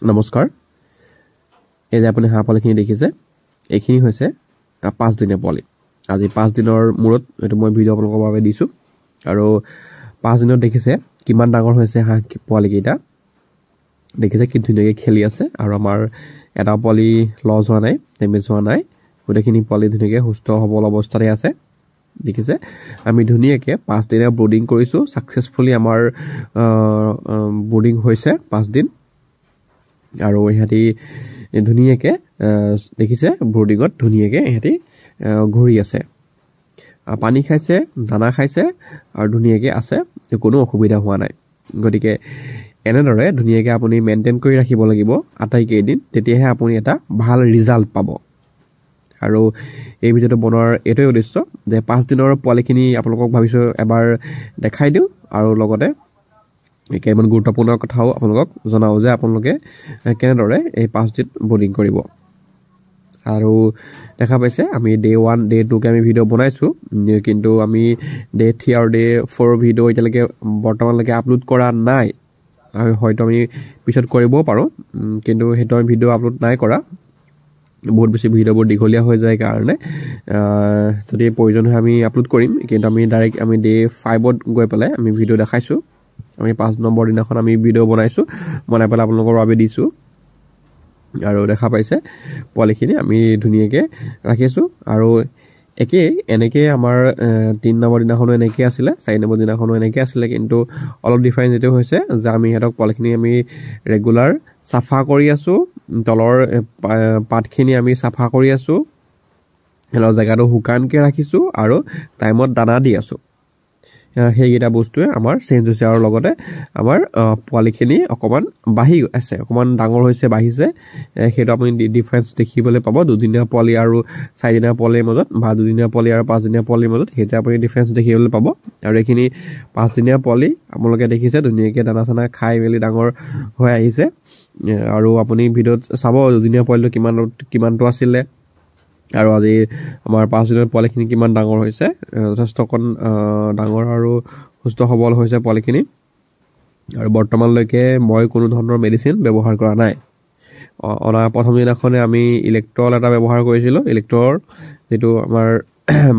নমস্কাৰ এই যে আপুনি হাঁহ পোৱালিখিনি দেখিছে এইখিনি হৈছে 5 দিনীয়া পোৱালি আজি 5 দিনৰ মূৰত এটো মই ভিডিও আপোনালোকৰ বাবে দিছো আৰু 5 দিনত দেখিছে কিমান ডাঙৰ হৈছে হাঁহ পোৱালি কেইটা দেখিছে কি ধুনীয়াকৈ খেলি আছে আৰু আমাৰ এটা পোৱালি লছ হোৱা নাই ডেমেজ হোৱা নাই গোটেইখিনি পোৱালি ধুনীয়াকৈ সুস্থ সবল অৱস্থাতে আছে দেখিছে আমি ধুনীয়াকৈ 5 দিনীয়া ব্ৰুডিং কৰিছো সাকসেসফুলি আমাৰ ব্ৰুডিং হৈছে 5 দিন আৰু ইহাতি ধুনীয়াকে দেখিছে ব্ৰুডিংত ধুনীয়াকে ইহাতি ঘূৰি আছে পানী খাইছে দানা খাইছে আৰু ধুনীয়াকে আছে কোনো অসুবিধা হোৱা নাই গতিকে এনেদৰে ধুনীয়াকে আপুনি মেইনটেইন কৰি ৰাখিব লাগিব আটাইকে দিন তেতিয়াহে আপুনি এটা ভাল ৰিজাল্ট পাব আৰু এই ভিডিওটো বনোৱাৰ এটাই উদ্দেশ্য যে 5 দিনৰ পোৱালিখিনি আপোনালোকক ভাবিছো এবাৰ দেখাই দিও আৰু লগতে কেইমান গুৰুত্বপূৰ্ণ কথাও আপোনালোকক জনাও যে আপোনালোকে কেনেদৰে এই 5 দিন ব্ৰুডিং কৰিব আৰু দেখা পাইছে আমি ডে 1 ডে 2 কে আমি ভিডিও বনাইছো কিন্তু আমি ডে 3 আৰু ডে 4 ভিডিও এতিয়ালৈকে বৰ্তমানলৈকে আপলোড কৰা নাই আৰু হয়তো আমি পিছত কৰিব পাৰো কিন্তু হেটো ভিডিও আপলোড নাই কৰা বহুত বেছি ভিডিওবোৰ দীঘলীয়া হৈ যায় কাৰণে যদি প্ৰয়োজন হয় আমি আপলোড কৰিম কিন্তু আমি ডাইৰেক্ট আমি ডে 5 ত গৈ পেলাই আমি ভিডিও দেখাইছো আমি 5 নম্বৰ দিনাখন আমি ভিডিও বনাই পেলাই আপোনালোকৰ বাবে দিছো আৰু দেখা পাইছে পোৱালিখিনি আমি ধুনীয়াকে ৰাখিছো আৰু এনেকে আমাৰ 3 নম্বৰ দিনাখনো এনেকে আছিল 4 নম্বৰ দিনাখনো এনেকে আছিল কিন্তু অলপ ডিফাৰেন্স এটো হৈছে যে আমি হেতক পোৱালিখিনি আমি ৰেগুলাৰ সাফা কৰি আছো তলৰ পাতখিনি আমি সাফা কৰি আছো হেলৰ জায়গাটো হুকানকে ৰাখিছো আৰু টাইমত দানা দি আছো হেইগিটা বস্তুৱে আমাৰ চেঞ্জ হৈছে আৰু লগতে আমাৰ পোৱালিখিনি অকমান বাঢ়ি আছে অকমান ডাঙৰ হৈছে বাঢ়িছে হেটো আপুনি ডিফাৰেন্স দেখিবলৈ পাব দুদিনীয়া পোৱালি আৰু 4 দিনীয়া পোৱালিৰ মাজত বা দুদিনীয়া পোৱালি আৰু 5 দিনীয়া পোৱালিৰ মাজত হেটা আপুনি ডিফাৰেন্স দেখিবলৈ পাব আৰু এখিনি 5 দিনীয়া পোৱালি আপোনালোকে দেখিছে ধুনীয়াকৈ দানা চানা খাই মেলি ডাঙৰ হৈ আহিছে আৰু আপুনি ভিডিওত চাব দুদিনীয়া পোৱালিটো কিমানটো আছিল আৰু আজি আমাৰ 5 দিনৰ পোৱালিখিনি কিমান ডাঙৰ হৈছে যথেষ্ট ডাঙৰ আৰু সুস্থ সবল হৈছে পোৱালিখিনি আৰু বৰ্তমানলৈকে মই কোনো ধৰণৰ মেডিসিন ব্যৱহাৰ কৰা নাই অনা প্ৰথম দিনাখনে আমি ইলেক্ট্ৰল এটা ব্যৱহাৰ কৰিছিলো ইলেক্ট্ৰল যেটো আমাৰ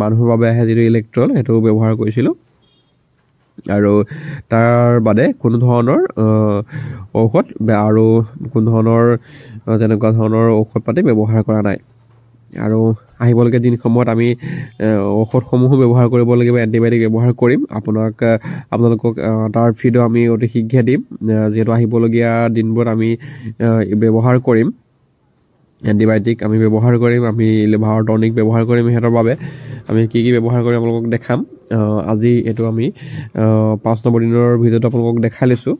মানুহৰ বাবে আহে যেটো ইলেক্ট্ৰল হেটো ব্যৱহাৰ কৰিছিলো আৰু তাৰ বাদে কোনো ধৰণৰ ঔষধ আৰু কোনো ধৰণৰ তেনেকুৱা ধৰণৰ ঔষধ পাতি ব্যৱহাৰ কৰা নাই আৰু আহিবলকে দিন সময়ত আমি ঔষধসমূহ ব্যৱহাৰ কৰিব লাগিব এন্টিবায়োটিক ব্যৱহাৰ কৰিম আপোনালোকক তাৰ ভিডিও আমি অতি শীঘ্ৰে দিম যেটো আহিবলগিয়া দিনবোৰ আমি ব্যৱহাৰ কৰিম এন্টিবায়োটিক আমি ব্যৱহাৰ কৰিম আমি লিভাৰ টনিক ব্যৱহাৰ কৰিম হেতৰ বাবে আমি কি ব্যৱহাৰ কৰিম আপোনালোকক দেখাম আজি এটো আমি 5 নম্বৰ দিনৰ ভিডিওটো আপোনালোকক দেখাই লৈছো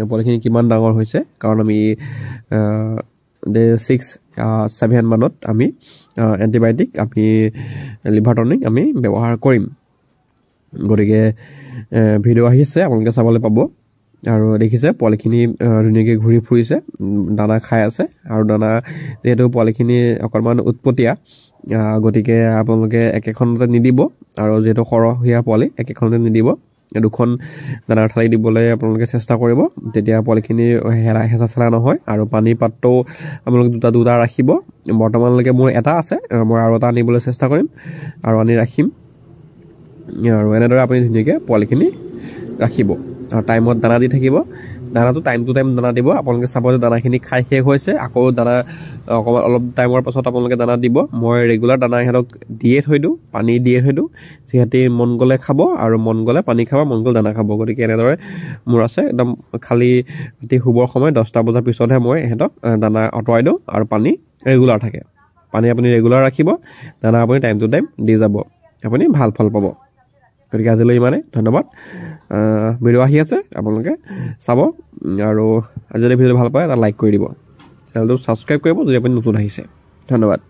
পোৱালিখিনি কিমান ডাঙৰ হৈছে কাৰণ আমি ডে 6-7 মানত আমি এন্টিবায়োটিক আমি লিভাৰ টনিক আমি ব্যৱহাৰ কৰিম গতিকে ভিডিও আহিছে আপোনালোকে চাবলৈ পাব আৰু দেখিছে পোৱালিখিনি ধুনীয়াকৈ ঘূৰি ফুৰিছে দানা খাই আছে আৰু দানা যেহেতু পোৱালিখিনি অকমান উৎপতিয়া গতিকে আপোনালোকে একেখনতে নিদিব আৰু যেহেতু খৰহিয়া পোৱালি একেখনতে নিদিব দুখন দানাৰ থালি দিবলৈ আপোনালোকে চেষ্টা কৰিব তেতিয়া পোৱালিখিনি হেঁচা চেলা নহয় আৰু পানী পাত্ৰও আপোনালোকে দুটা ৰাখিব বৰ্তমানলৈকে মোৰ এটা আছে মই আৰু এটা আনিবলৈ চেষ্টা কৰিম আৰু আনি ৰাখিম আৰু এনেদৰে আপুনি ধুনীয়াকৈ পোৱালিখিনি ৰাখিব আৰু টাইমত দানা দি থাকিব দানাটো টাইম টু টাইম দানা দিব আপোনালোকে চাব যে দানাখিনি খাই শেষ হৈছে আকৌ দানা অলপ টাইমৰ পাছত আপোনালোকে দানা দিব মই ৰেগুলাৰ দানা হেতক দিয়ে থৈ দিও পানী দিয়ে থৈ দিও সিহঁতে মন গলে খাব আৰু মন গলে পানী খাব মন গলে দানা খাব গতিকে এনেদৰে মোৰ আছে একদম খালি অতি শুবৰ সময় 10টা বজাৰ পিছতহে মই হেতক দানা অটৱাই দিও আৰু পানী ৰেগুলাৰ থাকে পানী আপুনি ৰেগুলাৰ ৰাখিব দানা আপুনি টাইম টু টাইম দি যাব আপুনি ভাল ফল পাব গতিকে আজিলৈ ইমানে ধন্যবাদ ভিডিও আহি আছে আপোনালোকে চাব আৰু আজি যদি ভিডিও ভাল পায় এটা লাইক কৰি দিব চেনেলটো সাবস্ক্ৰাইব কৰিব যদি আপুনি নতুন আহিছে ধন্যবাদ